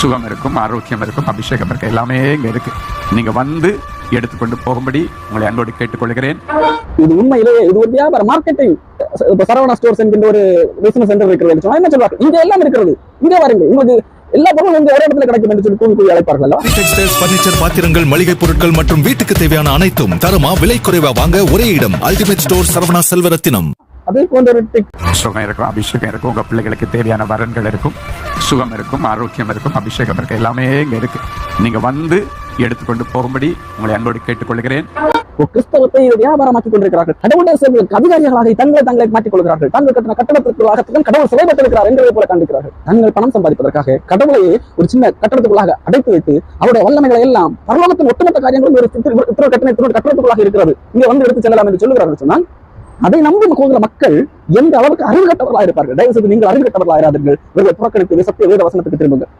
சுகம் இருக்கும், ஆரோக்கியம் இருக்கும், அபிஷேகம் இருக்கும், எல்லாமே இங்க இருக்கு. நீங்க வந்து எடுத்துக்கொண்டு போகும்படி உங்களை அன்போடு கேட்டுக்கொள்கிறேன். இது உண்மையிலேயே இது ஒரு வியாபார மார்க்கெட்டிங். சரவணா ஸ்டோர்ஸ் என்கின்ற ஒரு பிசினஸ் சென்டர் இருக்கிறது சொன்னா என்ன சொல்றாங்க, இங்க எல்லாம் இருக்கிறது, இங்க வாருங்க, உங்களுக்கு எல்லா பொருளும் இங்க ஒரே இடத்துல கிடைக்கும் என்று சொல்லி கூவி அழைப்பார்கள். டெக்ஸ்டைல்ஸ், பர்னிச்சர், பாத்திரங்கள், மளிகை பொருட்கள் மற்றும் வீட்டுக்கு தேவையான அனைத்தும் தரமா விலை குறைவா வாங்க ஒரே இடம் அல்டிமேட் ஸ்டோர் சரவணா செல்வரத்தினம். அதே போன்ற ஒரு சுகம் இருக்கும், அபிஷேகம் இருக்கும், உங்க பிள்ளைகளுக்கு தேவையான வரன்கள் இருக்கும், சுகம் இருக்கும், ஆரோக்கியம் இருக்கும், அபிஷேகம் இருக்கும், எல்லாமே இங்க இருக்கு. நீங்க வந்து எடுத்துக்கொண்டு போகும்படி உங்களை அன்போடு கேட்டுக்கொள்கிறேன். கிறிஸ்தவத்தை வியாபாரமாக்கிக் கொண்டிருக்கிறார்கள். கடவுளுடைய சேவைகளுக்கு அதிகாரிகளாக தங்களை மாற்றிக் கொள்கிறார்கள். தாங்கள் கட்டின கட்டடத்திற்குள்ளாக கடவுள் சிலைப்பட்டிருக்கிறார் என்பதை போல காண்பிக்கிறார்கள். தங்கள் பணம் சம்பாதிப்பதற்காக கடவுளையே ஒரு சின்ன கட்டடத்துக்குள்ளாக அடைத்து வைத்து அவருடைய வல்லமைகளை எல்லாம் பரலோகத்தின் ஒட்டுமொத்த காரியங்களும் ஒரு கட்டடத்துக்குள்ளாக இருக்கிறது, இங்க வந்து எடுத்து செல்லலாம் என்று சொல்லுகிறார்கள். சொன்னால் அதை நம்பும் போகிற மக்கள் எந்த அளவுக்கு அறிவு கட்டவர்களாக இருப்பார்கள். தயவு செய்து நீங்கள் அறிவு கட்டவர்களாக இராதீர்கள். இவர்களை புறக்கணித்து சத்திய வேத வசனத்துக்கு திரும்புங்கள்.